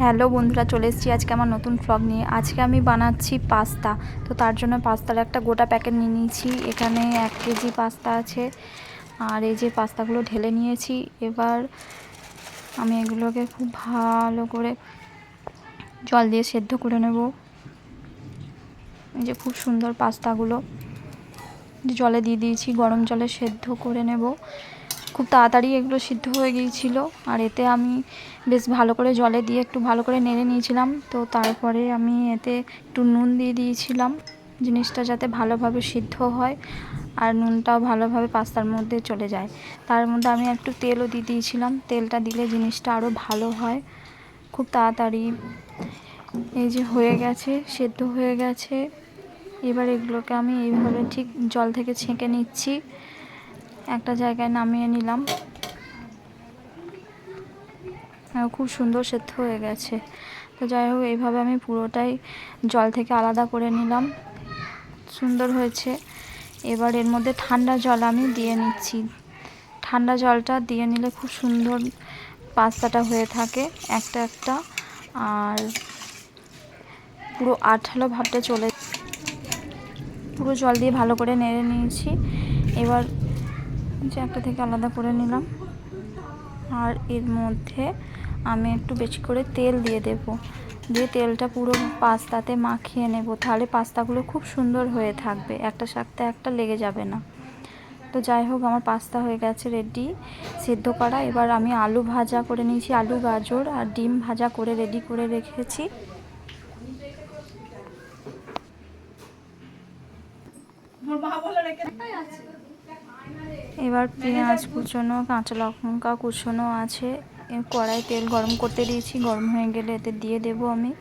Hello বন্ধুরা, চলে এসেছি আজকে আমার নতুন ভ্লগ নিয়ে। আজকে আমি বানাচ্ছি পাস্তা। তো তার জন্য পাস্তার একটা গোটা প্যাকেট নিয়ে নিয়েছি। এখানে 1 কেজি পাস্তা আছে। আর এই যে পাস্তাগুলো ঢেলে নিয়েছি। এবার আমি এগুলোকে খুব ভালো করে জল দিয়ে সেদ্ধ করে নেব। এই যে খুব সুন্দর পাস্তাগুলো জলে দিয়ে দিয়েছি, গরম জলে সেদ্ধ করে নেব। খুব তাড়াতাড়ি এগুলো সিদ্ধ হয়ে গিয়েছিল। আর এতে আমি বেশ ভালো করে জলে দিয়ে একটু ভালো করে নেড়ে নিয়েছিলাম। তো তারপরে আমি এতে একটু নুন দিয়ে দিয়েছিলাম, জিনিসটা যাতে ভালোভাবে সিদ্ধ হয় আর নুনটাও ভালোভাবে পাস্তার মধ্যে চলে যায়। তার মধ্যে আমি একটু তেলও দিয়ে দিয়েছিলাম। তেলটা দিলে জিনিসটা আরও ভালো হয় খুব তাড়াতাড়ি। এই যে হয়ে গেছে, সেদ্ধ হয়ে গেছে। এবার এগুলোকে আমি এইভাবে ঠিক জল থেকে ছেঁকে নিচ্ছি, একটা জায়গায় নামিয়ে নিলাম। খুব সুন্দর সেদ্ধ হয়ে গেছে। তো যাই হোক, এইভাবে আমি পুরোটাই জল থেকে আলাদা করে নিলাম, সুন্দর হয়েছে। এবার এর মধ্যে ঠান্ডা জল আমি দিয়ে নিচ্ছি। ঠান্ডা জলটা দিয়ে নিলে খুব সুন্দর পাস্তাটা হয়ে থাকে একটা একটা, আর পুরো আঠালো ভাবটা চলে। পুরো জল দিয়ে ভালো করে নেড়ে নিয়েছি। এবার যে একটা থেকে আলাদা করে নিলাম। আর এর মধ্যে আমি একটু বেশি করে তেল দিয়ে দেব, দিয়ে তেলটা পুরো পাস্তাতে মাখিয়ে নেব। তাহলে পাস্তাগুলো খুব সুন্দর হয়ে থাকবে, একটা সাথে একটা লেগে যাবে না। তো যাই হোক, আমার পাস্তা হয়ে গেছে রেডি সেদ্ধ করা। এবার আমি আলু ভাজা করে নিয়েছি, আলু গাজর আর ডিম ভাজা করে রেডি করে রেখেছি। এবার পেঁয়াজ কুচোনো, কাঁচা লঙ্কা কুচোনো আছে। কড়াই তেল গরম করতে দিয়েছি, গরম হয়ে গেলে এতে দিয়ে দেব আমি।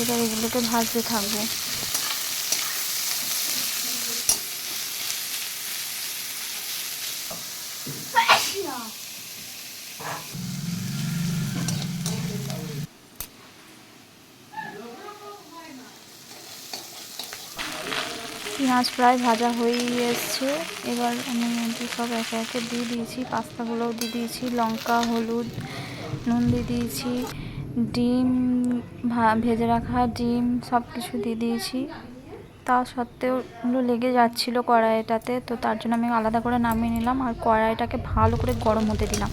এবার এগুলোকে ভাজতে থাকবো। পেঁয়াজ প্রায় ভাজা হয়েই এসছে। এবার আমি সব একে একে দিয়ে দিয়েছি, পাস্তাগুলোও দিয়ে দিয়েছি, লঙ্কা হলুদ নুন দিয়ে দিয়েছি, ডিম ভেজে রাখা ডিম সব কিছু দিয়ে দিয়েছি। তা সত্ত্বেও ওগুলো লেগে যাচ্ছিলো কড়াইটাতে। তো তার জন্য আমি আলাদা করে নামিয়ে নিলাম আর কড়াইটাকে ভালো করে গরম হতে দিলাম।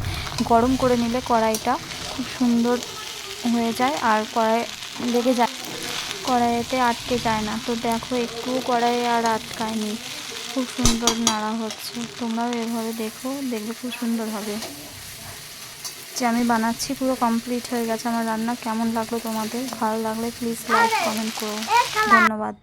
গরম করে নিলে কড়াইটা খুব সুন্দর হয়ে যায় আর কড়াই লেগে যায়, কড়াইতে আটকে যায় না। তো দেখো, একটুও কড়াইয়ে আর আটকায়নি, খুব সুন্দর নাড়া হচ্ছে। তোমরাও এভাবে দেখো, দেখবে খুব সুন্দর হবে। যে আমি বানাচ্ছি পুরো কমপ্লিট হয়ে গেছে আমার রান্না। কেমন লাগলো তোমাদের? ভালো লাগলে প্লিজ লাইক কমেন্ট করো। ধন্যবাদ।